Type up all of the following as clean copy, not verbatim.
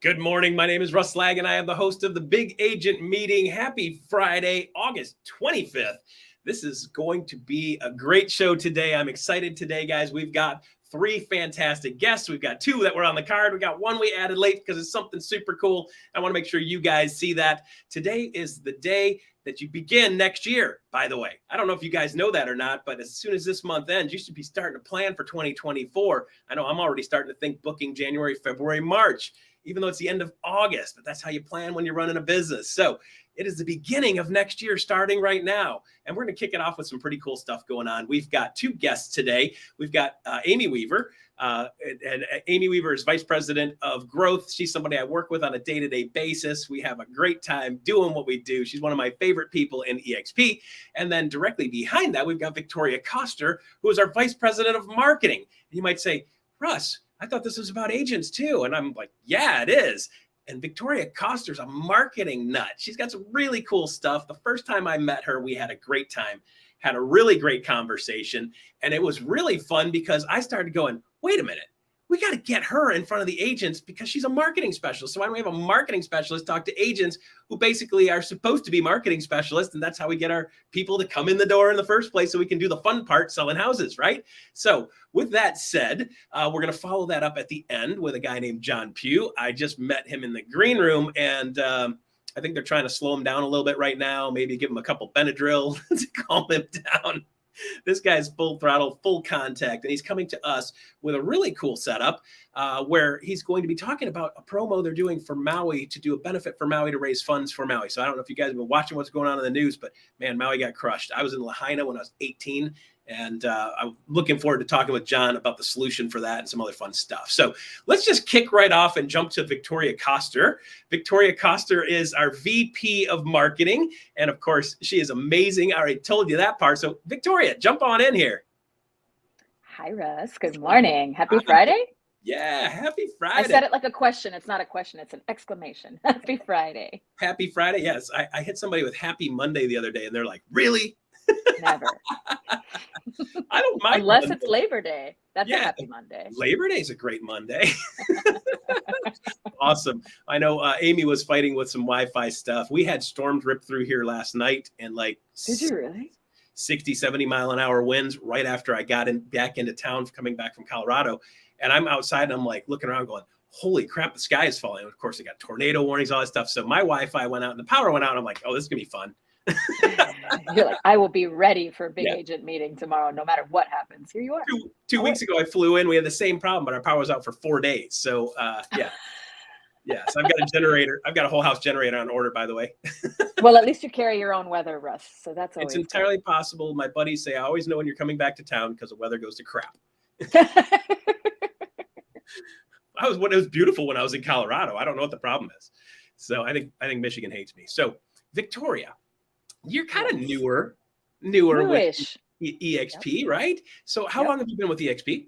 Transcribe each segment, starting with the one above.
Good morning. My name is Russ Laggan. I am the host of the Big Agent Meeting. Happy Friday, August 25th. This is going to be a great show today. I'm excited today, guys. We've got three fantastic guests. We've got two that were on the card. We got one we added late because it's something super cool. I want to make sure you guys see that. Today is the day that you begin next year, by the way. I don't know if you guys know that or not, but as soon as this month ends, you should be starting to plan for 2024. I know I'm already starting to think booking January, February, March, even though it's the end of August, but that's how you plan when you're running a business. So it is the beginning of next year starting right now. And we're going to kick it off with some pretty cool stuff going on. We've got two guests today. We've got Amy Weaver. And Amy Weaver is Vice President of Growth. She's somebody I work with on a day-to-day basis. We have a great time doing what we do. She's one of my favorite people in EXP. And then directly behind that, we've got Victoria Coster, who is our Vice President of Marketing. And you might say, Russ, I thought this was about agents too. And I'm like, yeah, it is. And Victoria Coster's a marketing nut. She's got some really cool stuff. The first time I met her, we had a great time, had a really great conversation. And it was really fun because I started going, wait a minute, we got to get her in front of the agents because she's a marketing specialist. So why don't we have a marketing specialist talk to agents who basically are supposed to be marketing specialists? And that's how we get our people to come in the door in the first place so we can do the fun part, selling houses, right? So with that said, we're going to follow that up at the end with a guy named John Pugh. I just met him in the green room, and I think they're trying to slow him down a little bit right now, maybe give him a couple Benadryl to calm him down. This guy's full throttle, full contact, and he's coming to us with a really cool setup where he's going to be talking about a promo they're doing for Maui to do a benefit for Maui to raise funds for Maui. So I don't know if you guys have been watching what's going on in the news, but man, Maui got crushed. I was in Lahaina when I was 18, and I'm looking forward to talking with John about the solution for that and some other fun stuff. So let's just kick right off and jump to Victoria Coster. Victoria Coster is our VP of Marketing. And of course, she is amazing. I already told you that part. So Victoria, jump on in here. Hi, Russ. Good morning. Happy Friday. Yeah, happy Friday. I said it like a question. It's not a question. It's an exclamation. Happy Friday. Happy Friday. Yes. I hit somebody with Happy Monday the other day, and they're like, really? Never. I don't mind. Unless Monday. It's Labor Day. That's a happy Monday. Labor Day is a great Monday. Awesome. I know Amy was fighting with some Wi-Fi stuff. We had storms rip through here last night, and like, did you really? 60, 70 mile an hour winds right after I got back into town coming back from Colorado. And I'm outside and I'm like looking around going, holy crap, the sky is falling. And of course, they got tornado warnings, all that stuff. So my Wi-Fi went out and the power went out. And I'm like, oh, this is going to be fun. You're like, I will be ready for a big agent meeting tomorrow, no matter what happens. Here you are. Two weeks ago, I flew in. We had the same problem, but our power was out for 4 days. So yeah. So I've got a generator. I've got a whole house generator on order, by the way. Well, at least you carry your own weather, Russ. So that's always it's entirely possible. My buddies say I always know when you're coming back to town because the weather goes to crap. It was beautiful when I was in Colorado. I don't know what the problem is. So I think Michigan hates me. So Victoria, you're kind of newer with EXP, right? So how long have you been with EXP?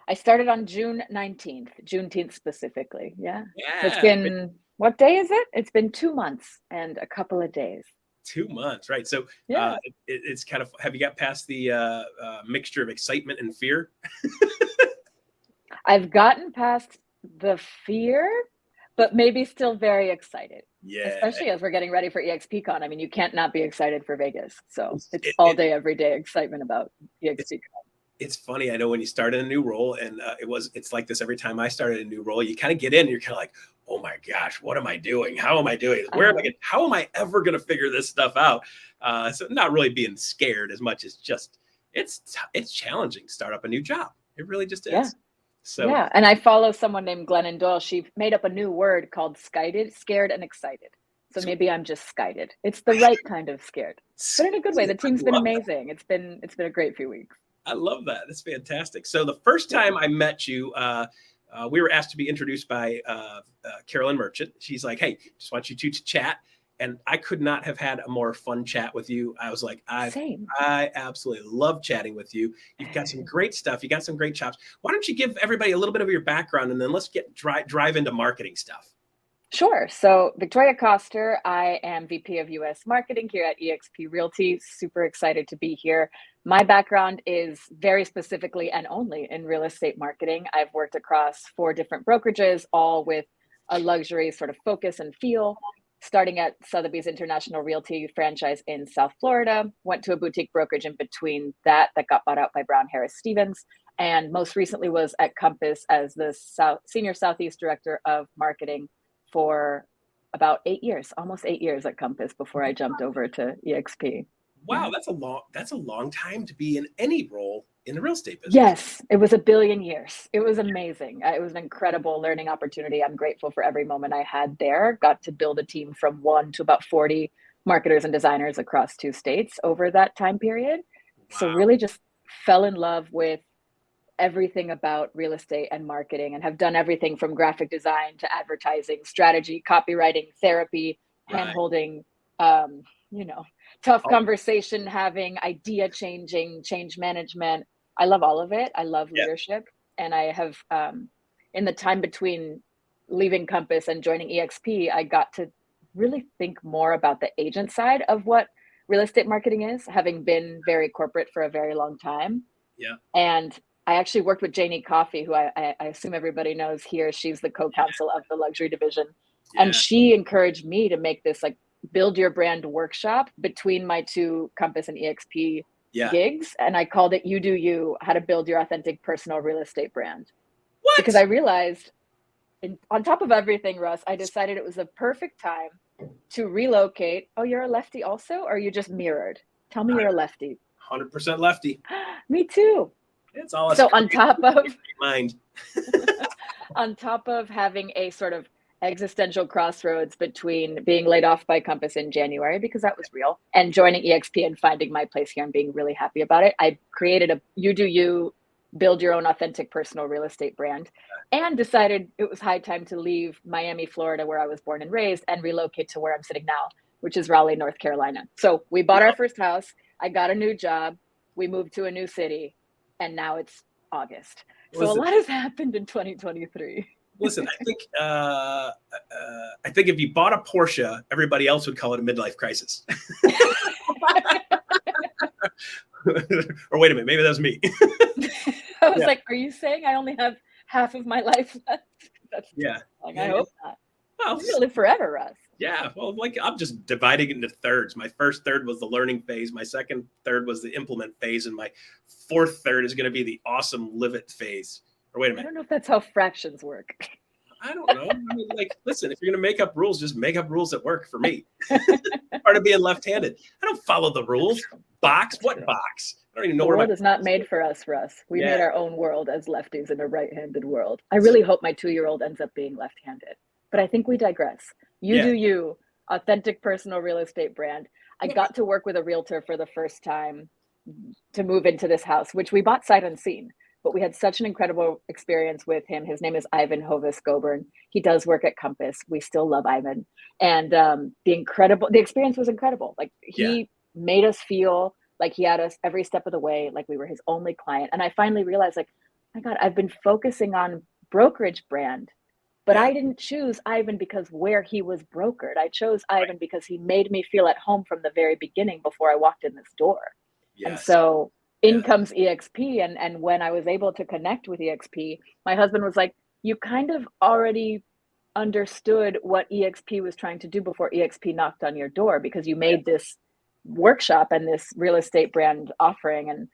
I started on June 19th, Juneteenth specifically. Yeah. It's been, what day is it? It's been 2 months and a couple of days. 2 months, right? So it's kind of, have you got past the mixture of excitement and fear? I've gotten past the fear, but maybe still very excited. Yeah. Especially as we're getting ready for EXPCON. I mean, you can't not be excited for Vegas. So it's all day, every day excitement about EXPCON. It's funny. I know when you start in a new role, and it's like this every time I started a new role, you kind of get in and you're kind of like, oh my gosh, what am I doing? How am I doing? Where am I getting? How am I ever going to figure this stuff out? So not really being scared as much as just, it's challenging to start up a new job. It really just is. Yeah. So yeah. And I follow someone named Glennon Doyle. She made up a new word called skited, scared and excited. So maybe I'm just skited. It's the right kind of scared, but in a good way. The team's been amazing. It's been a great few weeks. I love that. That's fantastic. So the first time I met you, we were asked to be introduced by Carolyn Merchant. She's like, hey, just want you two to chat. And I could not have had a more fun chat with you. I was like, I absolutely love chatting with you. You've got some great stuff. You got some great chops. Why don't you give everybody a little bit of your background, and then let's get drive into marketing stuff. Sure. So Victoria Coster, I am VP of US Marketing here at eXp Realty. Super excited to be here. My background is very specifically and only in real estate marketing. I've worked across 4 different brokerages, all with a luxury sort of focus and feel, starting at Sotheby's International Realty franchise in South Florida, went to a boutique brokerage in between that got bought out by Brown Harris Stevens, and most recently was at Compass as the Senior Southeast Director of Marketing for about 8 years, almost 8 years at Compass before I jumped over to EXP. Wow, that's a long time to be in any role in the real estate business. Yes, it was a billion years. It was amazing. It was an incredible learning opportunity. I'm grateful for every moment I had there. Got to build a team from 1 to about 40 marketers and designers across 2 states over that time period. Wow. So really just fell in love with everything about real estate and marketing, and have done everything from graphic design to advertising, strategy, copywriting, therapy, hand-holding, tough conversation having, idea changing, change management. I love all of it. I love leadership. And I have, in the time between leaving Compass and joining EXP, I got to really think more about the agent side of what real estate marketing is, having been very corporate for a very long time. Yeah. And I actually worked with Janie Coffey, who I assume everybody knows here. She's the co-counsel of the luxury division. Yeah. And she encouraged me to make this build your brand workshop between my 2 Compass and EXP gigs. And I called it You Do You, How to Build Your Authentic Personal Real Estate Brand. What? Because I realized, on top of everything, Russ, I decided it was the perfect time to relocate. Oh, you're a lefty also? Or are you just mirrored? Tell me you're a lefty. 100% lefty. Me too. It's all so on top of mind. On top of having a sort of existential crossroads between being laid off by Compass in January, because that was real, and joining EXP and finding my place here and being really happy about it, I created a You Do You, build your own authentic personal real estate brand, and decided it was high time to leave Miami, Florida, where I was born and raised, and relocate to where I'm sitting now, which is Raleigh, North Carolina. So we bought our first house. I got a new job. We moved to a new city. And now it's August. So a lot has happened in 2023. Listen, I think if you bought a Porsche, everybody else would call it a midlife crisis. Or wait a minute, maybe that was me. I was like, are you saying I only have half of my life left? That's I hope not. Well, you live forever, Russ. Yeah, well, I'm just dividing into thirds. My first third was the learning phase. My second third was the implement phase. And my fourth third is going to be the awesome live it phase. Or wait a minute. I don't know if that's how fractions work. I don't know. I mean, listen, if you're going to make up rules, just make up rules that work for me. Part of being left-handed. I don't follow the rules. Box? What box? I don't even know the where world is not made for us, Russ. We made our own world as lefties in a right-handed world. I really hope my 2-year-old ends up being left-handed. But I think we digress. You Do You, authentic personal real estate brand. I got to work with a realtor for the first time to move into this house, which we bought sight unseen. But we had such an incredible experience with him. His name is Ivan Hovis-Goburn. He does work at Compass. We still love Ivan. And the experience was incredible. He made us feel like he had us every step of the way, like we were his only client. And I finally realized, my God, I've been focusing on brokerage brand. But I didn't choose Ivan because where he was brokered. I chose Ivan because he made me feel at home from the very beginning before I walked in this door. Yes. And so in comes EXP. And when I was able to connect with EXP, my husband was like, you kind of already understood what EXP was trying to do before EXP knocked on your door, because you made this workshop and this real estate brand offering. And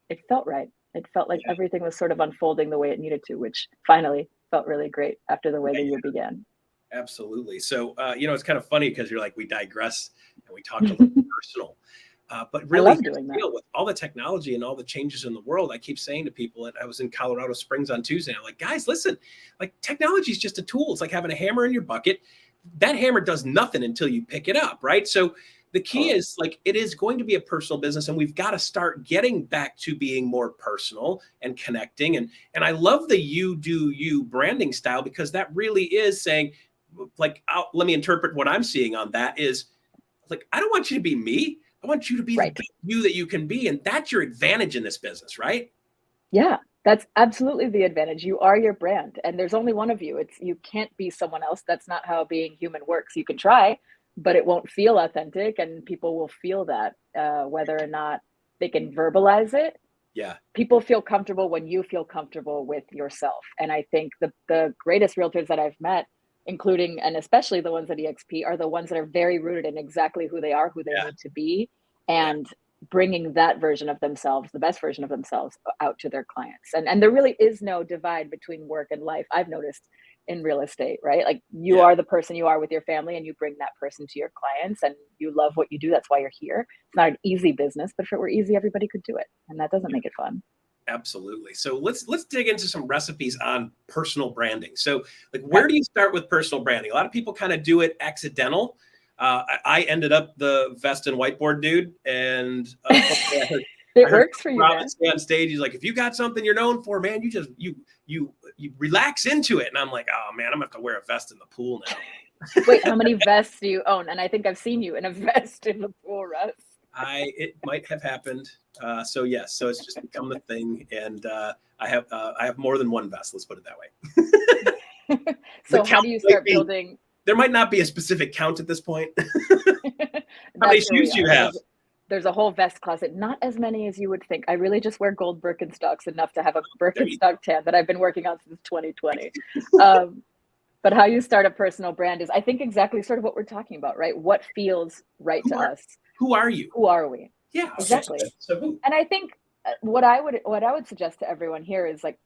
it felt right. It felt like everything was sort of unfolding the way it needed to, which finally felt really great after the way the year began. Absolutely. So, it's kind of funny because you're like, we digress and we talked a little personal, but really with all the technology and all the changes in the world, I keep saying to people, and I was in Colorado Springs on Tuesday, I'm like, guys, listen, technology is just a tool. It's like having a hammer in your bucket. That hammer does nothing until you pick it up. Right. So the key is it is going to be a personal business, and we've got to start getting back to being more personal and connecting. And I love the You Do You branding style, because that really is saying, let me interpret what I'm seeing on that is I don't want you to be me. I want you to be the you that you can be. And that's your advantage in this business, right? Yeah, that's absolutely the advantage. You are your brand, and there's only one of you. You can't be someone else. That's not how being human works. You can try, but it won't feel authentic, and people will feel that whether or not they can verbalize it. Yeah. People feel comfortable when you feel comfortable with yourself. And I think the greatest realtors that I've met, including and especially the ones at EXP, are the ones that are very rooted in exactly who they are, who they need to be, and bringing that version of themselves, the best version of themselves, out to their clients. And there really is no divide between work and life, I've noticed, in real estate, right? Like you are the person you are with your family, and you bring that person to your clients, and you love what you do. That's why you're here. It's not an easy business, but if it were easy, everybody could do it. And that doesn't make it fun. Absolutely. So let's dig into some recipes on personal branding. So like, where do you start with personal branding? A lot of people kind of do it accidental. I ended up the vest and whiteboard dude, and it works for you, man. On stage, he's like, if you got something you're known for, man, you just you relax into it. And I'm like, oh man, I'm gonna have to wear a vest in the pool now. Wait, how many vests do you own? And I think I've seen you in a vest in the pool, Russ. It might have happened. So yes, so it's just become the thing, and I have more than one vest. Let's put it that way. So how do you start building? There might not be a specific count at this point. How many shoes do you have? There's a whole vest closet, not as many as you would think. I really just wear gold Birkenstocks, enough to have a Birkenstock tan that I've been working on since 2020. But how you start a personal brand is, I think, exactly sort of what we're talking about, right? What feels right to us? Who are you? Who are we? Yeah, exactly. So who? And I think what I would suggest to everyone here is, like,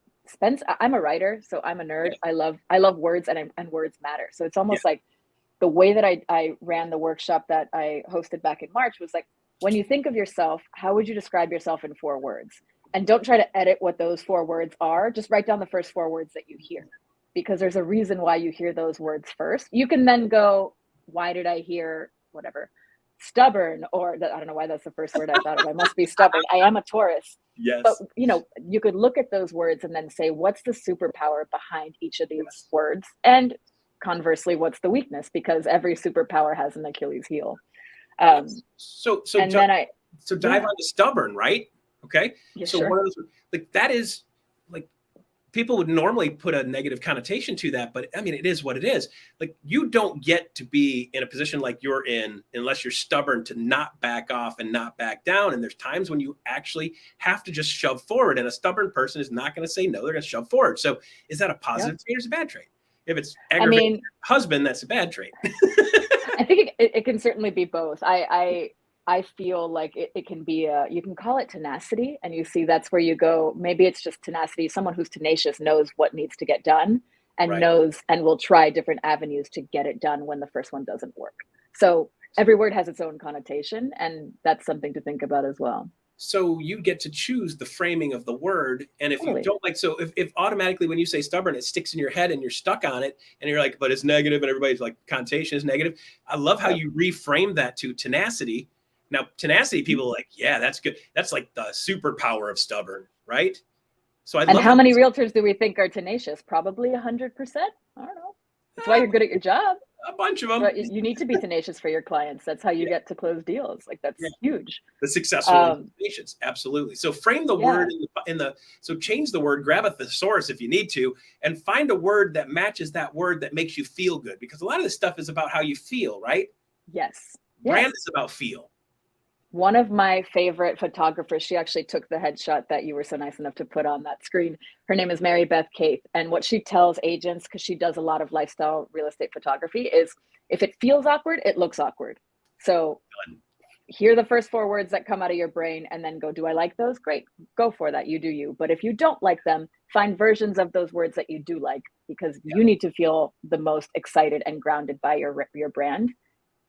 I'm a writer, so I'm a nerd. Yeah. I love words, and words matter. So it's almost like the way that I ran the workshop that I hosted back in March was like, when you think of yourself, how would you describe yourself in 4 words? And don't try to edit what those 4 words are. Just write down the first 4 words that you hear, because there's a reason why you hear those words first. You can then go, why did I hear whatever? Stubborn, or that, I don't know why that's the first word I thought of. I must be stubborn. I am a Taurus. Yes. But you could look at those words and then say, what's the superpower behind each of these words? And conversely, what's the weakness? Because every superpower has an Achilles heel. So dive onto stubborn, right? Okay. Yeah, so sure. one of those, like, that is, like, people would normally put a negative connotation to that, but I mean, it is what it is. Like, you don't get to be in a position like you're in unless you're stubborn to not back off and not back down. And there's times when you actually have to just shove forward, and a stubborn person is not going to say no, they're going to shove forward. So is that a positive trait or is it a bad trait? If it's aggravating husband, that's a bad trait. I think it can certainly be both. I feel like it can be you can call it tenacity, and you see that's where you go. Maybe it's just tenacity. Someone who's tenacious knows what needs to get done, and knows and will try different avenues to get it done when the first one doesn't work. So every word has its own connotation, and that's something to think about as well. So you get to choose the framing of the word. And if you don't like, so if automatically when you say stubborn, it sticks in your head and you're stuck on it and you're like, but it's negative, and everybody's like, connotation is negative. I love how you reframe that to tenacity. Now, tenacity, people are like, yeah, that's good. That's like the superpower of stubborn, right? So I love how many realtors do we think are tenacious? Probably 100%. I don't know. That's why you're good at your job. A bunch of them. But you need to be tenacious for your clients. That's how you get to close deals. Like, that's huge. The successful tenacious, absolutely. So frame the word so change the word, grab a thesaurus if you need to, and find a word that matches that word that makes you feel good. Because a lot of this stuff is about how you feel, right? Yes. Brand is about feel. One of my favorite photographers, she actually took the headshot that you were so nice enough to put on that screen. Her name is Mary Beth Cape. And what she tells agents, because she does a lot of lifestyle real estate photography, is if it feels awkward, it looks awkward. So hear the first 4 words that come out of your brain and then go, do I like those? Great, go for that. You do you. But if you don't like them, find versions of those words that you do like, because you need to feel the most excited and grounded by your brand.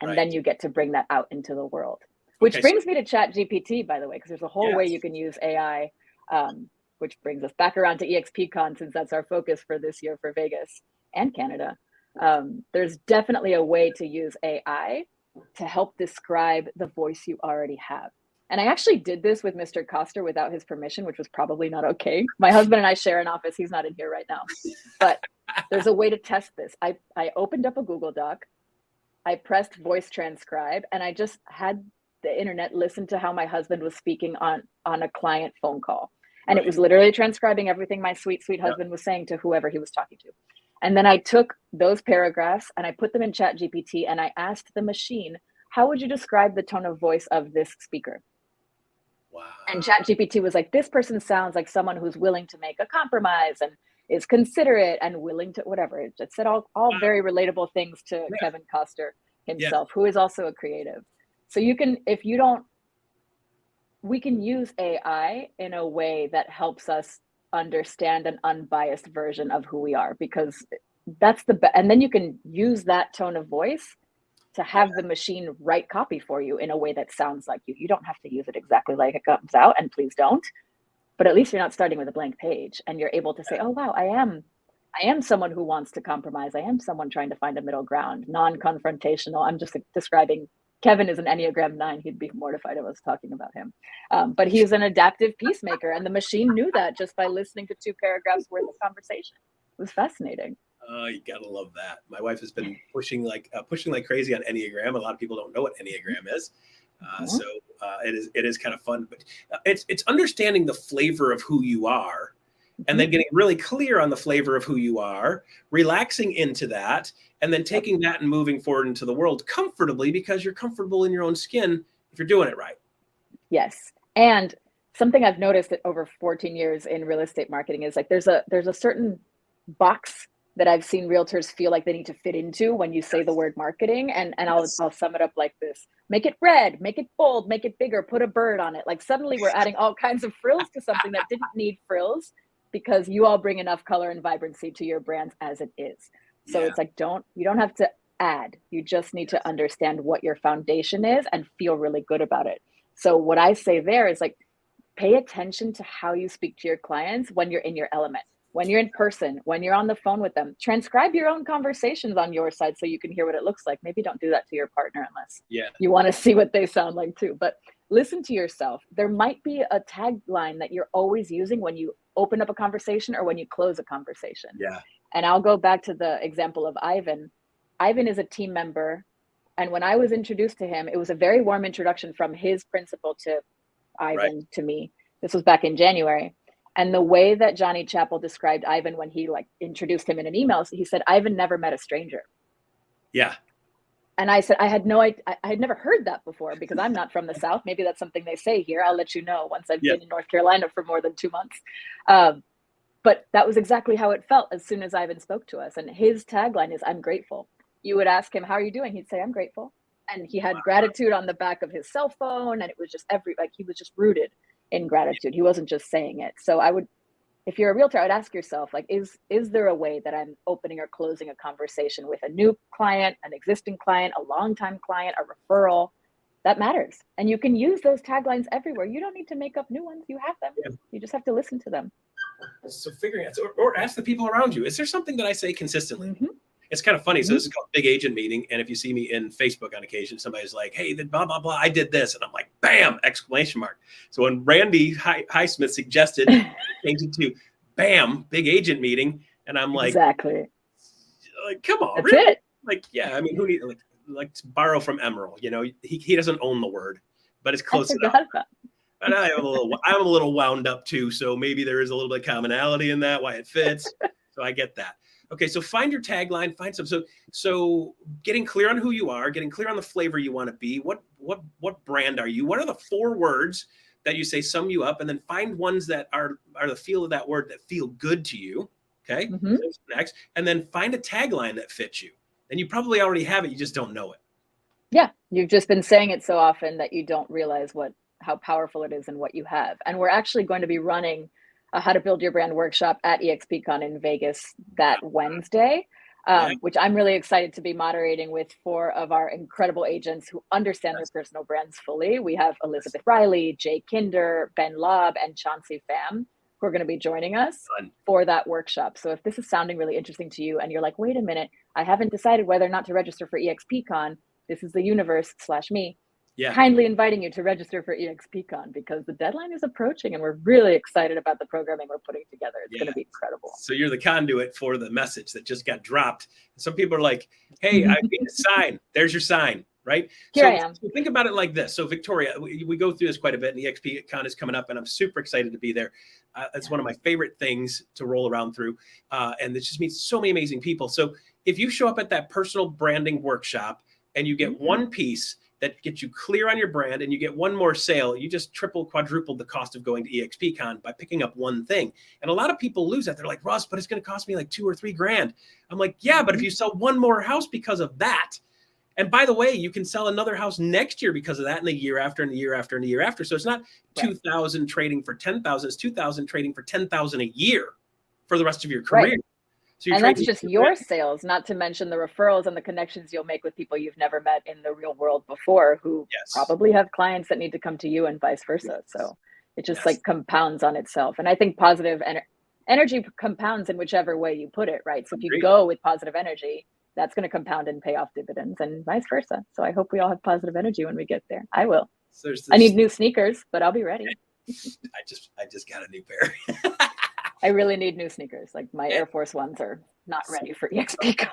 And then you get to bring that out into the world. Which brings me to ChatGPT, by the way, because there's a whole way you can use AI, which brings us back around to EXPCON, since that's our focus for this year for Vegas and Canada. There's definitely a way to use AI to help describe the voice you already have. And I actually did this with Mr. Coster without his permission, which was probably not okay. My husband and I share an office. He's not in here right now. But there's a way to test this. I opened up a Google Doc. I pressed voice transcribe, and I just had the internet listen to how my husband was speaking on a client phone call. And it was literally transcribing everything my sweet, sweet husband was saying to whoever he was talking to. And then I took those paragraphs and I put them in ChatGPT, and I asked the machine, how would you describe the tone of voice of this speaker? Wow. And ChatGPT was like, this person sounds like someone who's willing to make a compromise and is considerate and willing to whatever. It said all very relatable things to Yeah. Kevin Costner Yeah. himself, who is also a creative. So you can, if you don't, we can use AI in a way that helps us understand an unbiased version of who we are, because that's and then you can use that tone of voice to have the machine write copy for you in a way that sounds like you. You don't have to use it exactly like it comes out, and please don't. But at least you're not starting with a blank page, and you're able to say, oh, wow, I am someone who wants to compromise. I am someone trying to find a middle ground, non-confrontational. I'm just describing, Kevin is an Enneagram 9. He'd be mortified if I was talking about him. But he's an adaptive peacemaker, and the machine knew that just by listening to 2 paragraphs worth of conversation. It was fascinating. You gotta love that. My wife has been pushing like crazy on Enneagram. A lot of people don't know what Enneagram is. So it is kind of fun, but it's understanding the flavor of who you are, and then getting really clear on the flavor of who you are, relaxing into that, and then taking that and moving forward into the world comfortably, because you're comfortable in your own skin if you're doing it right. Yes. And something I've noticed that over 14 years in real estate marketing is like there's a certain box that I've seen realtors feel like they need to fit into when you say the word marketing. And I'll sum it up like this: make it red, make it bold, make it bigger, put a bird on it. Like suddenly we're adding all kinds of frills to something that didn't need frills, because you all bring enough color and vibrancy to your brands as it is. So it's like, you don't have to add, you just need to understand what your foundation is and feel really good about it. So what I say there is like, pay attention to how you speak to your clients when you're in your element. When you're in person, when you're on the phone with them, transcribe your own conversations on your side so you can hear what it looks like. Maybe don't do that to your partner unless you want to see what they sound like too. But listen to yourself. There might be a tagline that you're always using when you open up a conversation or when you close a conversation. Yeah. And I'll go back to the example of Ivan. Ivan is a team member. And when I was introduced to him, it was a very warm introduction from his principal to Ivan to me. This was back in January. And the way that Johnny Chappell described Ivan when he like introduced him in an email, he said, Ivan never met a stranger. Yeah. And I said, I had never heard that before, because I'm not from the South. Maybe that's something they say here. I'll let you know once I've been in North Carolina for more than 2 months. But that was exactly how it felt as soon as Ivan spoke to us. And his tagline is, I'm grateful. You would ask him, how are you doing? He'd say, I'm grateful. And he had gratitude on the back of his cell phone. And it was just he was just rooted in gratitude. He wasn't just saying it. So if you're a realtor, I'd ask yourself, like, is there a way that I'm opening or closing a conversation with a new client, an existing client, a longtime client, a referral? That matters. And you can use those taglines everywhere. You don't need to make up new ones. You have them. Yeah. You just have to listen to them. So figuring out, or ask the people around you, is there something that I say consistently? It's kind of funny. So this is called Big Agent Meeting. And if you see me in Facebook on occasion, somebody's like, hey, blah, blah, blah, I did this. And I'm like, bam, exclamation mark. So when Randy Highsmith suggested change it to bam, Big Agent Meeting. And I'm like, exactly. Like, come on. That's really? It. Like, yeah, I mean, who needs, like to borrow from Emerald, you know, he doesn't own the word, but it's close enough. And I'm a little wound up too. So maybe there is a little bit of commonality in that, why it fits. So I get that. Okay, so find your tagline, find some. So getting clear on who you are, getting clear on the flavor you want to be. What brand are you? What are the 4 words that you say sum you up? And then find ones that are the feel of that word that feel good to you. Okay, so next, and then find a tagline that fits you. And you probably already have it, you just don't know it. Yeah, you've just been saying it so often that you don't realize how powerful it is and what you have. And we're actually going to be running a How to Build Your Brand workshop at EXPCON in Vegas that Wednesday, which I'm really excited to be moderating with 4 of our incredible agents who understand their personal brands fully. We have Elizabeth Riley, Jay Kinder, Ben Lobb, and Chauncey Pham, who are going to be joining us for that workshop. So if this is sounding really interesting to you and you're like, wait a minute, I haven't decided whether or not to register for EXPCON, this is the universe / me. Kindly inviting you to register for EXPCON, because the deadline is approaching and we're really excited about the programming we're putting together. It's going to be incredible. So you're the conduit for the message that just got dropped. Some people are like, hey, I need a sign. There's your sign, right? Here I am. So think about it like this. So Victoria, we go through this quite a bit, and EXPCON is coming up, and I'm super excited to be there. It's one of my favorite things to roll around through. And it just meets so many amazing people. So if you show up at that personal branding workshop and you get one piece that gets you clear on your brand, and you get one more sale, you just triple, quadrupled the cost of going to EXPCON by picking up one thing. And a lot of people lose that. They're like, Russ, but it's going to cost me like $2 or $3 grand. I'm like, yeah, but if you sell one more house because of that, and by the way, you can sell another house next year because of that, and the year after, and the year after, and the year after. So it's not 2,000 trading for 10,000. It's 2,000 trading for 10,000 a year for the rest of your career. Right. So and that's just your sales, not to mention the referrals and the connections you'll make with people you've never met in the real world before, who probably have clients that need to come to you and vice versa. So it just like compounds on itself. And I think positive energy compounds in whichever way you put it, right? So if you go with positive energy, that's going to compound and pay off dividends, and vice versa. So I hope we all have positive energy when we get there. I will. So I need new sneakers, but I'll be ready. I just got a new pair. I really need new sneakers. Like my Air Force Ones are not ready for EXPCON.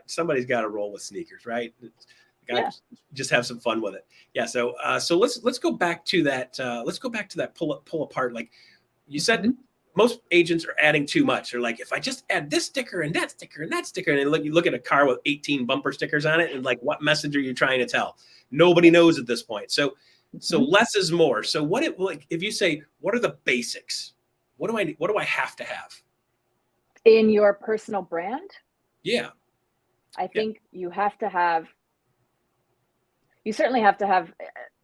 Somebody's got to roll with sneakers, right? Just have some fun with it. Yeah. So let's go back to that. Let's go back to that pull apart. Like you said, most agents are adding too much. They're like, if I just add this sticker and that sticker and that sticker, and then you look at a car with 18 bumper stickers on it, and like, what message are you trying to tell? Nobody knows at this point. So less is more. So if you say, what are the basics? What do I have to have in your personal brand? Yeah. I think you certainly have to have,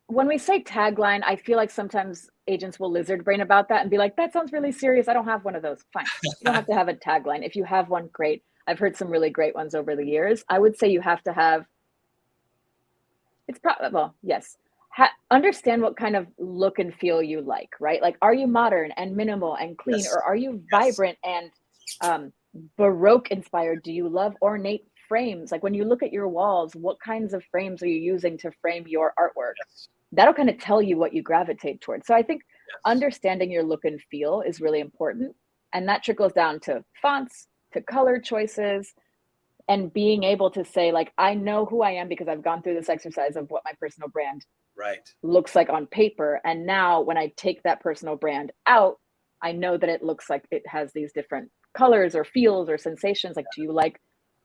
when we say tagline, I feel like sometimes agents will lizard brain about that and be like, that sounds really serious. I don't have one of those. Fine. You don't have to have a tagline. If you have one, great. I've heard some really great ones over the years. I would say you have to have, understand what kind of look and feel you like, right? Like, are you modern and minimal and clean, or are you vibrant and Baroque inspired? Do you love ornate frames? Like when you look at your walls, what kinds of frames are you using to frame your artwork? That'll kind of tell you what you gravitate towards. So I think understanding your look and feel is really important. And that trickles down to fonts, to color choices, and being able to say, like, I know who I am because I've gone through this exercise of what my personal brand looks like on paper. And now when I take that personal brand out, I know that it looks like it has these different colors or feels or sensations. Like, do you like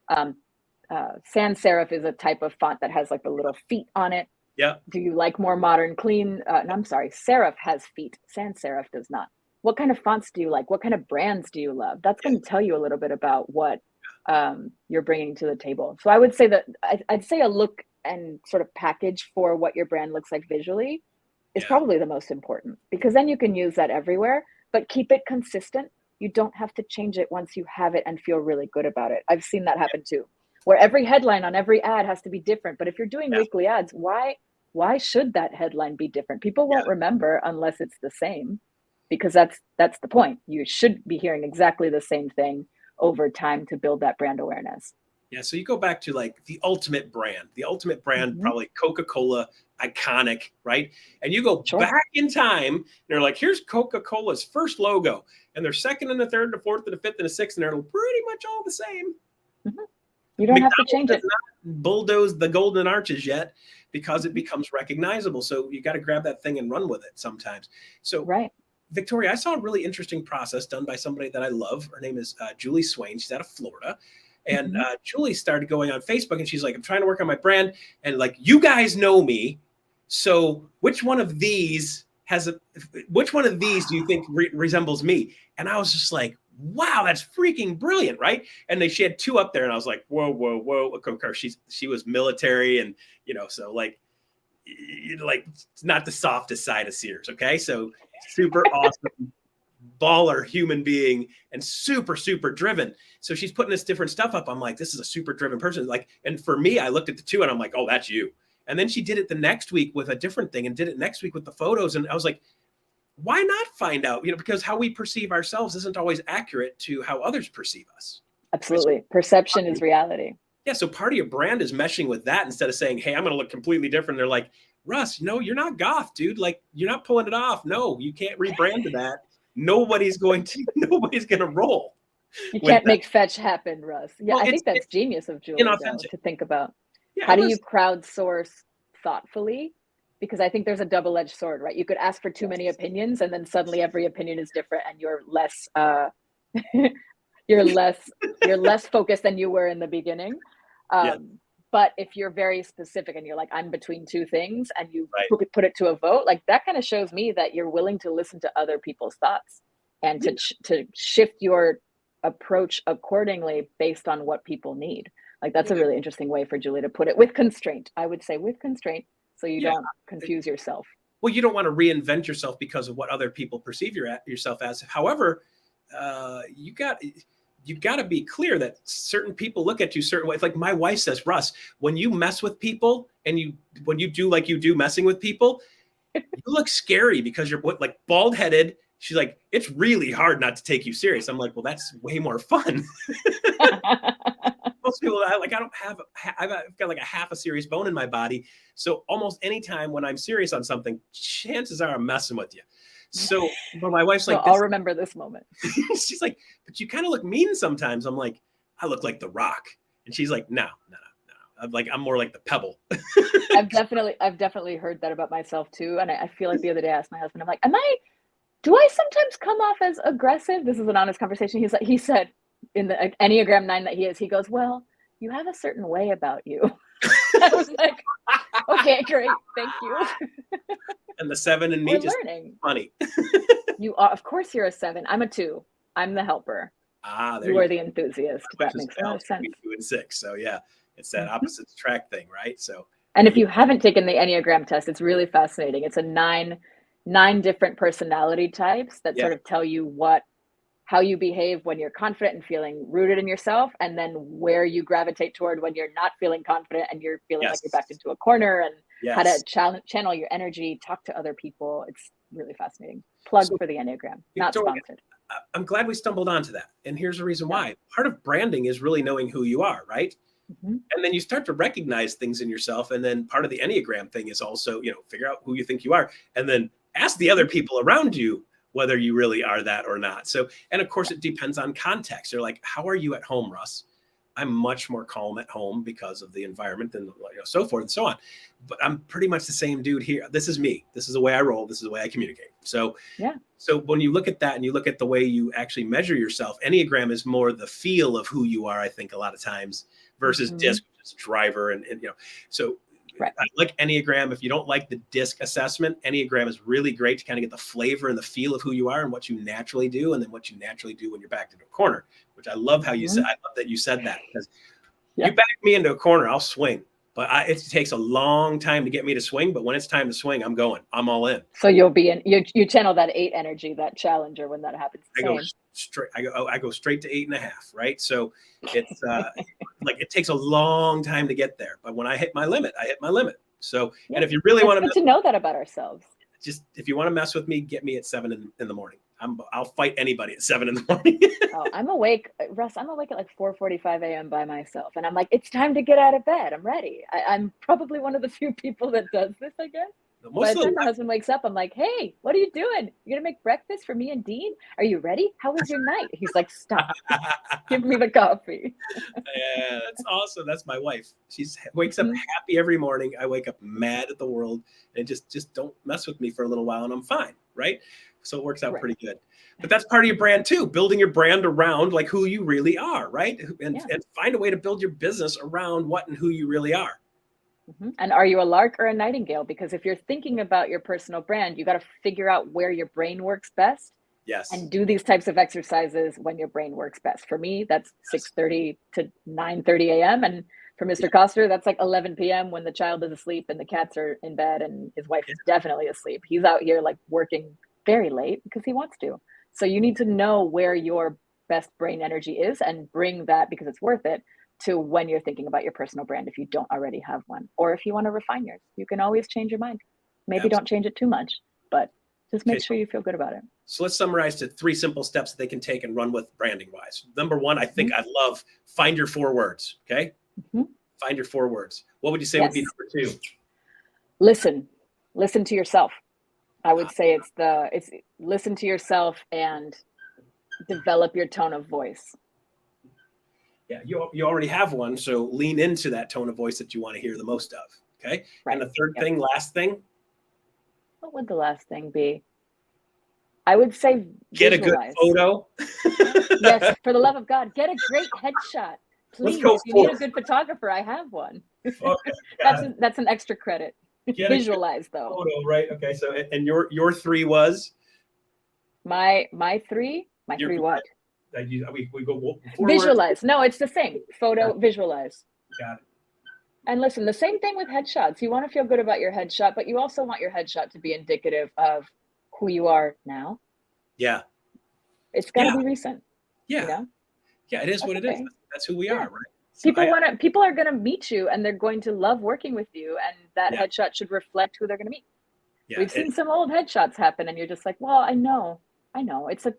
sans serif is a type of font that has like the little feet on it. Yeah. Do you like more modern, clean? I'm sorry, serif has feet. Sans serif does not. What kind of fonts do you like? What kind of brands do you love? That's going to tell you a little bit about what you're bringing to the table. So I would say that I'd say a look and sort of package for what your brand looks like visually is probably the most important, because then you can use that everywhere, but keep it consistent. You don't have to change it once you have it and feel really good about it. I've seen that happen too, where every headline on every ad has to be different. But if you're doing weekly ads, why should that headline be different? People won't remember unless it's the same, because that's the point. You should be hearing exactly the same thing over time to build that brand awareness. Yeah. So you go back to like the ultimate brand, probably Coca-Cola, iconic, right? And you go back in time and they're like, here's Coca-Cola's first logo, and their second and the third and the fourth and the fifth and the sixth, and they're pretty much all the same. You don't have to change it. Not bulldoze the golden arches yet, because it becomes recognizable. So you got to grab that thing and run with it sometimes. So Victoria, I saw a really interesting process done by somebody that I love. Her name is Julie Swain. She's out of Florida. And Julie started going on Facebook, and she's like, I'm trying to work on my brand. And like, you guys know me. So which one of these do you think resembles me? And I was just like, wow, that's freaking brilliant, right? And she had two up there, and I was like, whoa. Of course, she was military, and so like it's not the softest side of Sears, okay? So super awesome, baller human being, and super driven. So she's putting this different stuff up. I'm like, this is a super driven person. Like, and for me, I looked at the two, and I'm like, oh, that's you. And then she did it the next week with a different thing, and did it next week with the photos, and I was like, why not find out? Because how we perceive ourselves isn't always accurate to how others perceive us. Absolutely. So perception is reality. Yeah. So part of your brand is meshing with that instead of saying, hey, I'm going to look completely different. They're like, Russ, you're not goth, dude. Like, you're not pulling it off. No, you can't rebrand to that. Nobody's going to roll. You can't make fetch happen, Russ. Yeah. Well, I think that's genius of Julie to think about. Yeah, how do you crowdsource thoughtfully? Because I think there's a double-edged sword, right? You could ask for too many opinions, and then suddenly every opinion is different, and you're less focused than you were in the beginning. But if you're very specific and you're like, I'm between two things, and you Right. put it to a vote, like that kind of shows me that you're willing to listen to other people's thoughts and to shift your approach accordingly based on what people need. Like that's a really interesting way for Julie to put it, with constraint. I would say with constraint, so you don't confuse yourself. Well, you don't want to reinvent yourself because of what other people perceive yourself as. However, you've got to be clear that certain people look at you certain ways. Like my wife says, Russ, when you mess with people and when you do like you do messing with people, you look scary because you're like bald headed. She's like, it's really hard not to take you serious. I'm like, well, that's way more fun. Most people, I've got like a half a serious bone in my body. So almost anytime when I'm serious on something, chances are I'm messing with you. So, but my wife's like, I'll remember this moment. She's like, but you kind of look mean sometimes. I'm like, I look like the Rock. And she's like, no. I'm more like the Pebble. I've definitely heard that about myself too. And I feel like the other day I asked my husband, I'm like, do I sometimes come off as aggressive? This is an honest conversation. He said in the Enneagram 9 that he goes, well, you have a certain way about you. I was like, okay, great. Thank you. And the 7 in me just learning. Funny. You are, of course you're a 7. I'm a 2. I'm the helper. There you are the enthusiast. That makes a lot of sense. 2 and 6. So yeah, it's that opposite track thing, right? So. And if you haven't taken the Enneagram test, it's really fascinating. It's a nine different personality types that sort of tell you how you behave when you're confident and feeling rooted in yourself, and then where you gravitate toward when you're not feeling confident and you're feeling like you're backed into a corner, and how to channel your energy, talk to other people. It's really fascinating. Plug for the Enneagram, not sponsored. I'm glad we stumbled onto that. And here's the reason why. Part of branding is really knowing who you are, right? Mm-hmm. And then you start to recognize things in yourself. And then part of the Enneagram thing is also, figure out who you think you are, and then ask the other people around you whether you really are that or not. So, and of course it depends on context. They're like, how are you at home, Russ? I'm much more calm at home because of the environment and so forth and so on. But I'm pretty much the same dude here. This is me. This is the way I roll. This is the way I communicate. So, So when you look at that and you look at the way you actually measure yourself, Enneagram is more the feel of who you are, I think, a lot of times, versus DISC, which is driver. And so I like Enneagram. If you don't like the DISC assessment, Enneagram is really great to kind of get the flavor and the feel of who you are and what you naturally do, and then what you naturally do when you're backed into a corner, which I love how you said. I love that you said that, because you back me into a corner, I'll swing. But it takes a long time to get me to swing. But when it's time to swing, I'm all in. So you'll be in, you channel that 8 energy, that challenger when that happens. I go straight to 8.5. Right. So it's like, it takes a long time to get there. But when I hit my limit, I hit my limit. So, and if you really want to know that about ourselves, just, if you want to mess with me, get me at 7 in the morning. I'll fight anybody at 7 in the morning. I'm awake, Russ. I'm awake at like 4:45 a.m. by myself, and I'm like, it's time to get out of bed. I'm ready. I'm probably one of the few people that does this, I guess. By the time my husband wakes up, I'm like, hey, what are you doing? You gonna make breakfast for me and Dean? Are you ready? How was your night? He's like, stop. Give me the coffee. Yeah, that's awesome. That's my wife. She wakes up happy every morning. I wake up mad at the world, and just don't mess with me for a little while, and I'm fine, right? So it works out pretty good. But that's part of your brand too, building your brand around like who you really are, right? And find a way to build your business around what and who you really are. And are you a lark or a nightingale? Because if you're thinking about your personal brand, you got to figure out where your brain works best. Yes. And do these types of exercises when your brain works best. For me, that's 6:30 to 9:30 a.m. And for Mr. Koster, that's like 11 p.m. when the child is asleep and the cats are in bed and his wife is definitely asleep. He's out here like working very late because he wants to. So you need to know where your best brain energy is and bring that, because it's worth it, to when you're thinking about your personal brand, if you don't already have one, or if you want to refine yours. You can always change your mind. Maybe don't change it too much, but just make sure you feel good about it. So let's summarize to 3 simple steps that they can take and run with branding wise. Number 1, I think I love, find your 4 words. Okay. Find your 4 words. What would you say would be number 2? Listen to yourself. I would say it's listen to yourself and develop your tone of voice. Yeah, you already have one, so lean into that tone of voice that you want to hear the most of. Okay. And the third thing, last thing. What would the last thing be? I would say get a good photo. Yes, for the love of God, get a great headshot. Please, go if you need a forth. good photographer, I have one. Okay, That's an extra credit. Visualize though. Photo, right? Okay. So, and your 3 was My three what? We go forward. Visualize. No, it's the same. Photo, visualize. Got it. And listen, the same thing with headshots. You want to feel good about your headshot, but you also want your headshot to be indicative of who you are now. Yeah. It's got to be recent. Yeah. You know? Yeah, it is what it is. That's who we are, right? So people are going to meet you and they're going to love working with you, and that headshot should reflect who they're going to meet. Yeah, we've seen some old headshots happen and you're just like, well, I know. It's a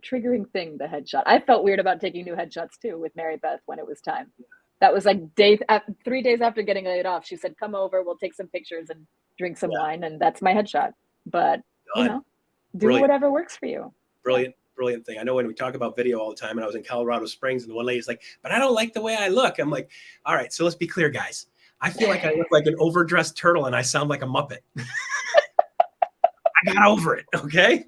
triggering thing, the headshot. I felt weird about taking new headshots too with Mary Beth when it was time. That was like 3 days after getting laid off. She said, come over, we'll take some pictures and drink some wine. And that's my headshot. But, do whatever works for you. Brilliant thing. I know when we talk about video all the time, and I was in Colorado Springs and the one lady's like, but I don't like the way I look. I'm like, all right, so let's be clear, guys. I feel like I look like an overdressed turtle and I sound like a Muppet. I got over it. Okay.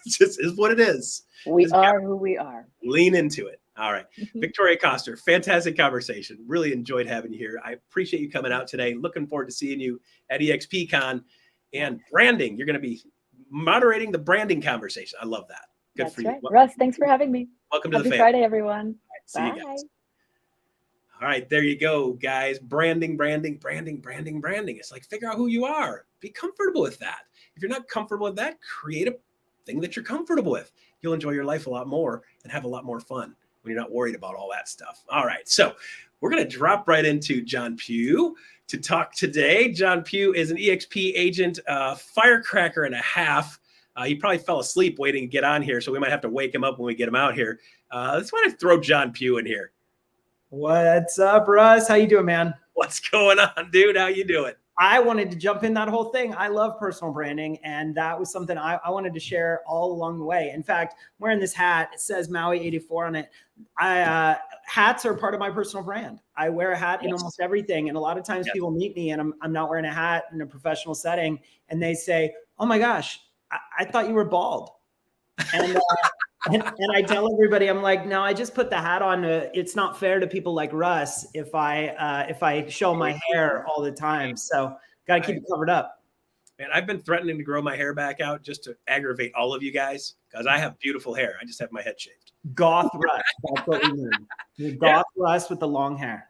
It just is what it is. We are who we are. Lean into it. All right. Victoria Koster, fantastic conversation. Really enjoyed having you here. I appreciate you coming out today. Looking forward to seeing you at EXPCON. And branding, you're going to be moderating the branding conversation. I love that. Good for you. Russ, thanks for having me. Welcome to the family. Happy Friday, everyone. See you guys. All right, there you go, guys. Branding. It's like, figure out who you are. Be comfortable with that. If you're not comfortable with that, create a thing that you're comfortable with. You'll enjoy your life a lot more and have a lot more fun when you're not worried about all that stuff. All right, so we're going to drop right into John Pugh to talk today. John Pugh is an EXP agent, firecracker and a half. He probably fell asleep waiting to get on here, so we might have to wake him up when we get him out here. Let's want to throw John Pugh in here. What's up, Russ? How you doing, man? What's going on, dude? How you doing? I wanted to jump in that whole thing. I love personal branding, and that was something I wanted to share all along the way. In fact, I'm wearing this hat. It says Maui 84 on it. Hats are part of my personal brand. I wear a hat in almost everything, and a lot of times people meet me, and I'm not wearing a hat in a professional setting, and they say, "Oh my gosh, I thought you were bald." And and I tell everybody, I'm like, no, I just put the hat on. It's not fair to people like Russ if I show my hair all the time. So got to keep it covered up. Man, I've been threatening to grow my hair back out just to aggravate all of you guys because I have beautiful hair. I just have my head shaved. Goth Russ. That's what we mean. You're Goth Russ with the long hair.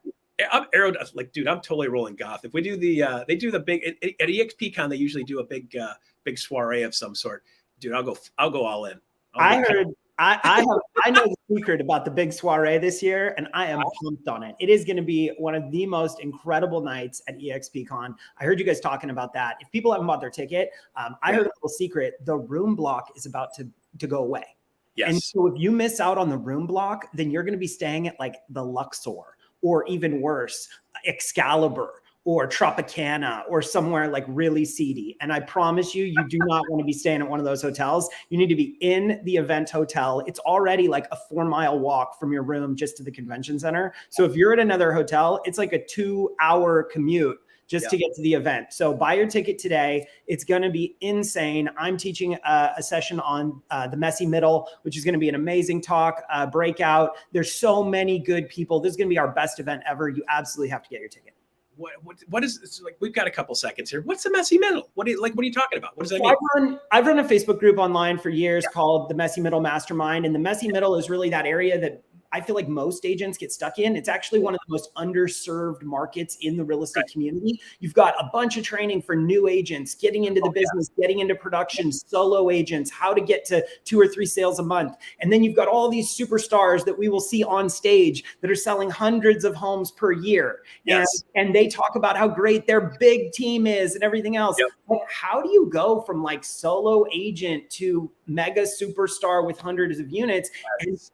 I'm like, dude, I'm totally rolling goth. If we do they do the big at EXPCon, they usually do a big soiree of some sort. Dude, I'll go all in. I know the secret about the big soiree this year, and I am pumped on it. It is going to be one of the most incredible nights at EXPCon. I heard you guys talking about that. If people haven't bought their ticket, I heard a little secret. The room block is about to go away. Yes. And so if you miss out on the room block, then you're going to be staying at like the Luxor, or even worse, Excalibur, or Tropicana, or somewhere like really seedy. And I promise you, you do not want to be staying at one of those hotels. You need to be in the event hotel. It's already like a 4-mile walk from your room just to the convention center. So if you're at another hotel, it's like a 2-hour commute just to get to the event. So buy your ticket today. It's going to be insane. I'm teaching a session on the messy middle, which is going to be an amazing talk, breakout. There's so many good people. This is going to be our best event ever. You absolutely have to get your ticket. What is this? Like, we've got a couple seconds here. What's the messy middle? What are you talking about? What does that mean? I've run a Facebook group online for years called the Messy Middle Mastermind. And the messy middle is really that area that I feel like most agents get stuck in. It's actually one of the most underserved markets in the real estate community. You've got a bunch of training for new agents, getting into the business, getting into production, solo agents, how to get to 2 or 3 sales a month. And then you've got all these superstars that we will see on stage that are selling hundreds of homes per year. Yes. And they talk about how great their big team is and everything else. Yep. But how do you go from like solo agent to mega superstar with hundreds of units,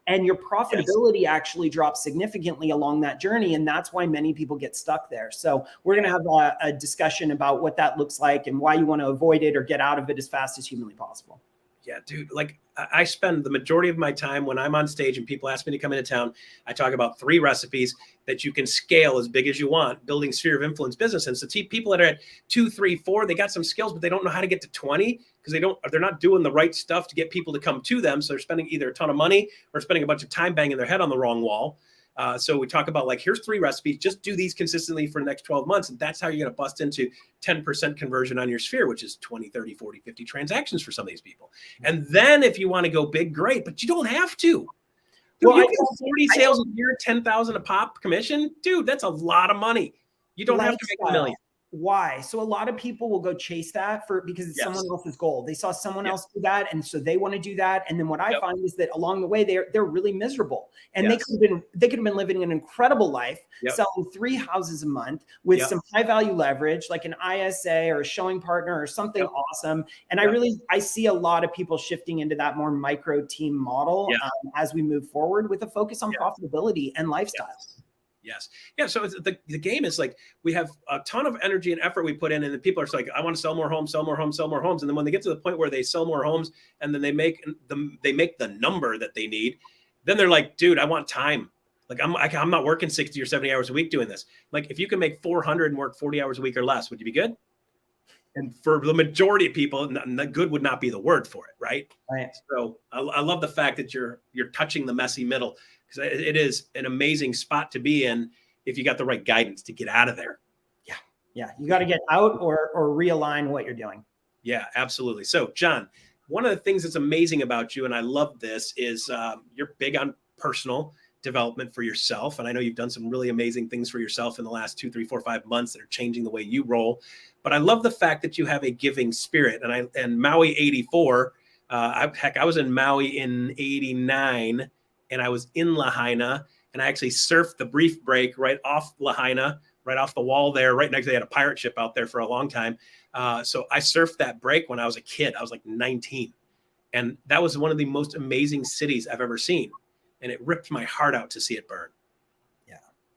and your profitability actually drops significantly along that journey? And that's why many people get stuck there. So we're going to have a discussion about what that looks like and why you want to avoid it or get out of it as fast as humanly possible. Yeah, dude, like I spend the majority of my time when I'm on stage and people ask me to come into town, I talk about 3 recipes that you can scale as big as you want, building sphere of influence business. And so people that are at 2, 3, 4, they got some skills, but they don't know how to get to 20 because they're not doing the right stuff to get people to come to them. So they're spending either a ton of money or spending a bunch of time banging their head on the wrong wall. So we talk about like, here's 3 recipes, just do these consistently for the next 12 months. And that's how you're going to bust into 10% conversion on your sphere, which is 20, 30, 40, 50 transactions for some of these people. And then if you want to go big, great, but you don't have to. Dude, well, you get 40 sales a year, 10,000 a pop commission. Dude, that's a lot of money. You don't have to make $1 million. Why? So a lot of people will go chase that because it's someone else's goal. They saw someone else do that, and so they want to do that. And then what I find is that along the way they're really miserable, and they could have been living an incredible life, selling 3 houses a month with some high value leverage, like an ISA or a showing partner or something awesome. And I see a lot of people shifting into that more micro team model as we move forward with a focus on profitability and lifestyle. Yes. Yeah. So the game is like, we have a ton of energy and effort we put in, and then people are like, I want to sell more homes, sell more homes, sell more homes. And then when they get to the point where they sell more homes and then they make the number that they need, then they're like, dude, I want time. Like I'm not working 60 or 70 hours a week doing this. Like if you can make 400 and work 40 hours a week or less, would you be good? And for the majority of people, good would not be the word for it. Right. So I love the fact that you're touching the messy middle, because it is an amazing spot to be in if you got the right guidance to get out of there. Yeah. You got to get out or realign what you're doing. Yeah, absolutely. So John, one of the things that's amazing about you, and I love this, is you're big on personal development for yourself. And I know you've done some really amazing things for yourself in the last 2, 3, 4, 5 months that are changing the way you roll. But I love the fact that you have a giving spirit. And Maui 84, I was in Maui in 89, and I was in Lahaina, and I actually surfed the Brief Break right off Lahaina, right off the wall there, right next to, they had a pirate ship out there for a long time. So I surfed that break when I was a kid. I was like 19. And that was one of the most amazing cities I've ever seen. And it ripped my heart out to see it burn.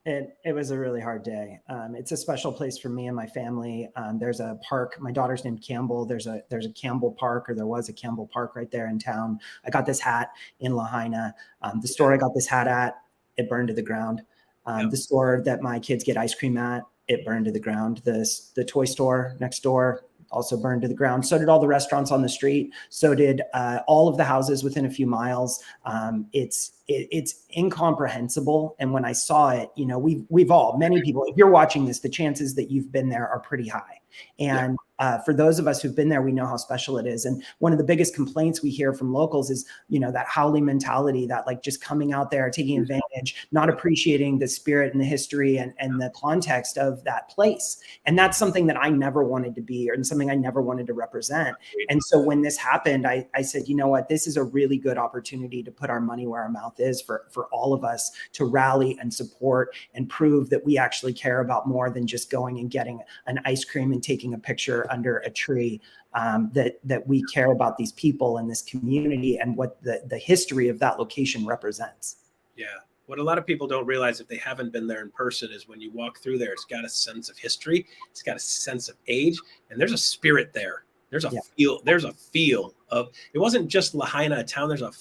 It was a really hard day. It's a special place for me and my family. There's a park. My daughter's named Campbell. There's a Campbell Park, or there was a Campbell Park right there in town. I got this hat in Lahaina. The store I got this hat at, it burned to the ground. The store that my kids get ice cream at, it burned to the ground. The toy store next door also burned to the ground. So did all the restaurants on the street. So did all of the houses within a few miles. It's incomprehensible. And when I saw it, many people, if you're watching this, the chances that you've been there are pretty high. And for those of us who've been there, we know how special it is. And one of the biggest complaints we hear from locals is, that howling mentality, that like just coming out there, taking advantage, not appreciating the spirit and the history and the context of that place. And that's something that I never wanted to be, or something I never wanted to represent. And so when this happened, I said, you know what, this is a really good opportunity to put our money where our mouth is for all of us to rally and support and prove that we actually care about more than just going and getting an ice cream and taking a picture under a tree, that we care about these people and this community and what the history of that location represents. Yeah. What a lot of people don't realize if they haven't been there in person is when you walk through there, it's got a sense of history. It's got a sense of age, and there's a spirit there. There's a feel of, it wasn't just Lahaina town. There's a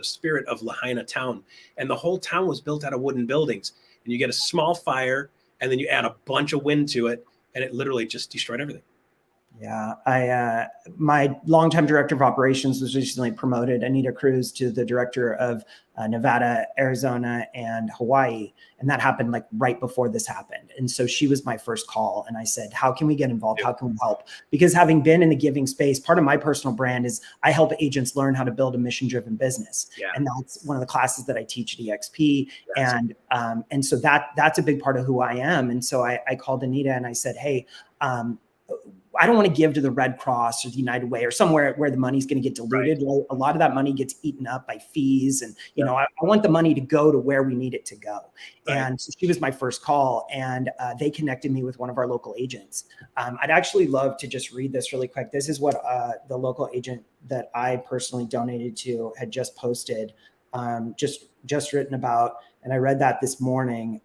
spirit of Lahaina town. And the whole town was built out of wooden buildings, and you get a small fire and then you add a bunch of wind to it, and it literally just destroyed everything. Yeah, my longtime director of operations was recently promoted, Anita Cruz, to the director of Nevada, Arizona, and Hawaii. And that happened like right before this happened. And so she was my first call. And I said, how can we get involved? How can we help? Because having been in the giving space, part of my personal brand is I help agents learn how to build a mission-driven business. And that's one of the classes that I teach at EXP. And so that's a big part of who I am. And so I called Anita and I said, hey, I don't want to give to the Red Cross or the United Way or somewhere where the money's going to get diluted. Right. A lot of that money gets eaten up by fees. And, I want the money to go to where we need it to go. Right. And so she was my first call, and they connected me with one of our local agents. I'd actually love to just read this really quick. This is what the local agent that I personally donated to had just posted, just written about. And I read that this morning.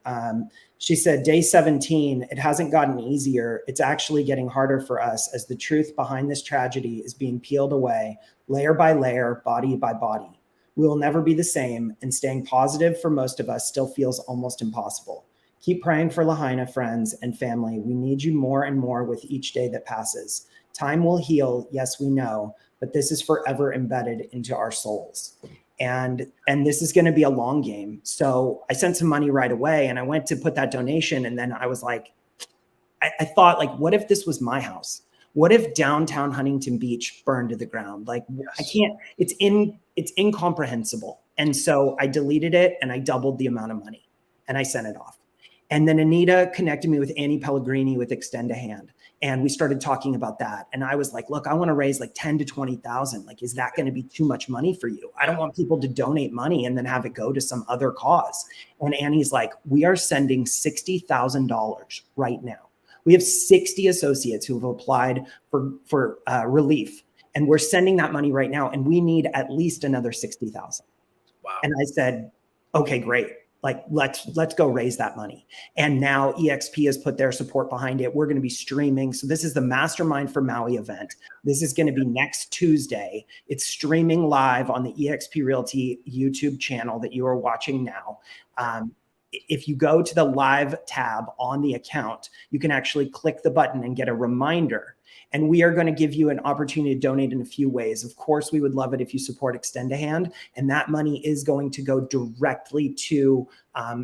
She said, day 17, it hasn't gotten easier. It's actually getting harder for us as the truth behind this tragedy is being peeled away, layer by layer, body by body. We will never be the same, and staying positive for most of us still feels almost impossible. Keep praying for Lahaina, friends and family. We need you more and more with each day that passes. Time will heal, yes, we know, but this is forever embedded into our souls. And this is going to be a long game. So I sent some money right away, and I went to put that donation. And then I was like, I thought, like, what if this was my house? What if downtown Huntington Beach burned to the ground? Like, I can't, it's incomprehensible. And so I deleted it and I doubled the amount of money and I sent it off. And then Anita connected me with Annie Pellegrini with Extend a Hand. And we started talking about that. And I was like, look, I want to raise like 10 to 20,000. Like, is that going to be too much money for you? I don't want people to donate money and then have it go to some other cause. And Annie's like, we are sending $60,000 right now. We have 60 associates who have applied for relief, and we're sending that money right now. And we need at least another 60,000. Wow. And I said, okay, great. Like, let's go raise that money. And now EXP has put their support behind it. We're going to be streaming. So this is the Mastermind for Maui event. This is going to be next Tuesday. It's streaming live on the EXP Realty YouTube channel that you are watching now. If you go to the live tab on the account, you can actually click the button and get a reminder. And we are going to give you an opportunity to donate in a few ways. Of course, we would love it if you support Extend a Hand. And that money is going to go directly to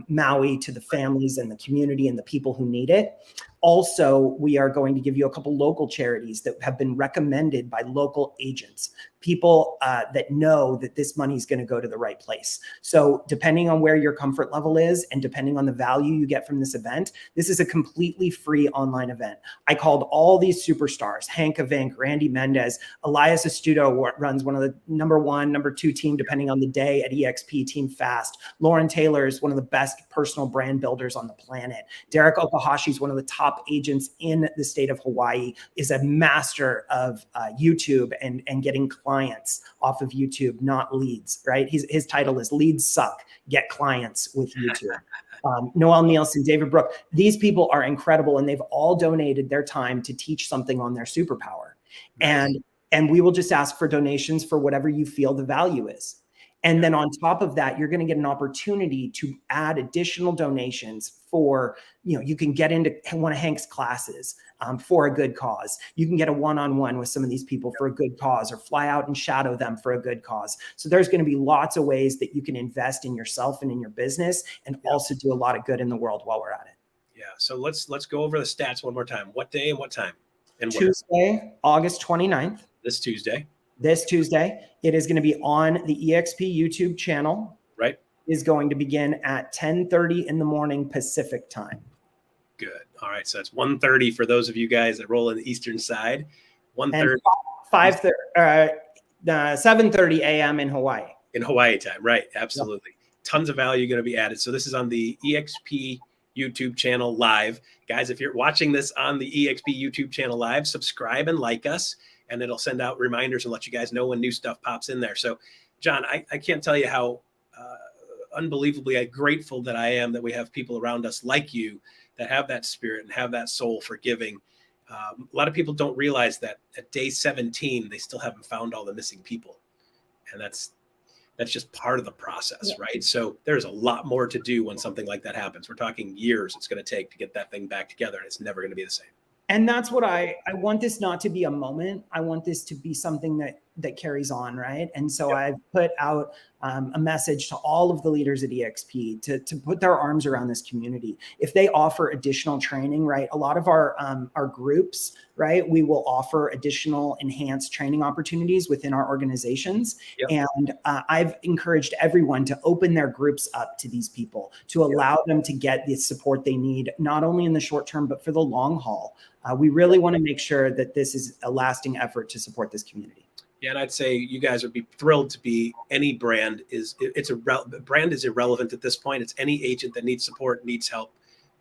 Maui, to the families and the community and the people who need it. Also, we are going to give you a couple local charities that have been recommended by local agents, people that know that this money is going to go to the right place. So depending on where your comfort level is and depending on the value you get from this event, this is a completely free online event. I called all these superstars, Hank Avink, Randy Mendez, Elias Astuto runs one of the number 1, number 2 team, depending on the day at EXP, Team Fast. Lauren Taylor is one of the best personal brand builders on the planet. Derek Okahashi is one of the top agents in the state of Hawaii, is a master of YouTube and getting clients off of YouTube, not leads, right? His title is Leads Suck, Get Clients with YouTube. Noel Nielsen, David Brook, these people are incredible, and they've all donated their time to teach something on their superpower. Nice. And we will just ask for donations for whatever you feel the value is. And then on top of that, you're going to get an opportunity to add additional donations for, you can get into one of Hank's classes for a good cause. You can get a one-on-one with some of these people for a good cause, or fly out and shadow them for a good cause. So there's going to be lots of ways that you can invest in yourself and in your business, and also do a lot of good in the world while we're at it. Yeah. So let's go over the stats one more time. What day and what time? And Tuesday, August 29th. This Tuesday. It is going to be on the EXP YouTube channel. Right. Is going to begin at 10:30 in the morning Pacific time. Good. All right. So that's 1:30 for those of you guys that roll in the Eastern side. 1:30. 7:30 a.m. in Hawaii. In Hawaii time. Right. Absolutely. Yep. Tons of value going to be added. So this is on the EXP YouTube channel live. Guys, if you're watching this on the EXP YouTube channel live, subscribe and like us, and it'll send out reminders and let you guys know when new stuff pops in there. So, John, I can't tell you how unbelievably grateful that I am that we have people around us like you that have that spirit and have that soul for giving. A lot of people don't realize that at day 17, they still haven't found all the missing people. And that's just part of the process, right? So there's a lot more to do when something like that happens. We're talking years it's going to take to get that thing back together, and it's never going to be the same. And that's what I want this not to be a moment. I want this to be something that carries on, right? And so I've put out a message to all of the leaders at EXP to put their arms around this community. If they offer additional training, right? A lot of our groups, right? We will offer additional enhanced training opportunities within our organizations. And I've encouraged everyone to open their groups up to these people, to allow them to get the support they need, not only in the short term, but for the long haul. We really want to make sure that this is a lasting effort to support this community. Yeah, and I'd say you guys would be thrilled to be any brand. Brand is irrelevant at this point. It's any agent that needs support, needs help.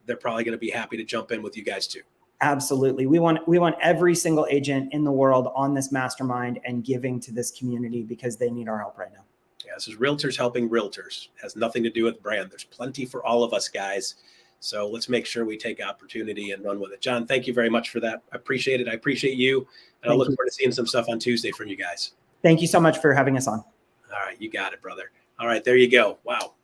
They're probably going to be happy to jump in with you guys too. Absolutely. We want every single agent in the world on this mastermind and giving to this community because they need our help right now. Yeah, this is Realtors Helping Realtors. It has nothing to do with brand. There's plenty for all of us, guys. So let's make sure we take opportunity and run with it. John, thank you very much for that. I appreciate it. I appreciate you. And I look forward to seeing some stuff on Tuesday from you guys. Thank you so much for having us on. All right. You got it, brother. All right. There you go. Wow.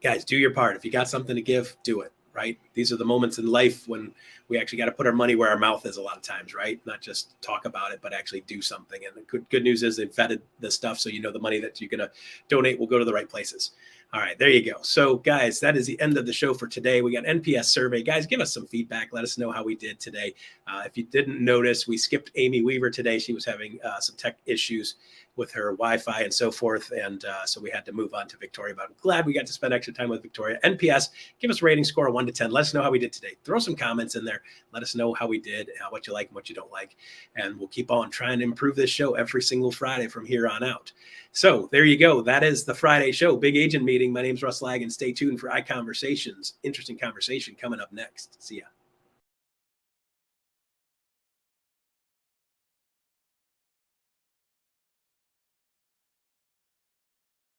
Guys, do your part. If you got something to give, do it. right? These are the moments in life when we actually got to put our money where our mouth is a lot of times, right? Not just talk about it, but actually do something. And the good news is they've vetted the stuff, so you know the money that you're going to donate will go to the right places. All right, there you go. So guys, that is the end of the show for today. We got NPS survey. Guys, give us some feedback. Let us know how we did today. If you didn't notice, we skipped Amy Weaver today. She was having some tech issues with her Wi-Fi and so forth. And so we had to move on to Victoria, but I'm glad we got to spend extra time with Victoria. NPS, give us a rating score of 1 to 10. Let us know how we did today. Throw some comments in there. Let us know how we did, what you like and what you don't like. And we'll keep on trying to improve this show every single Friday from here on out. So there you go. That is the Friday show, Big Agent Meeting. My name's Russ Laggan. Stay tuned for iConversations. Interesting conversation coming up next. See ya.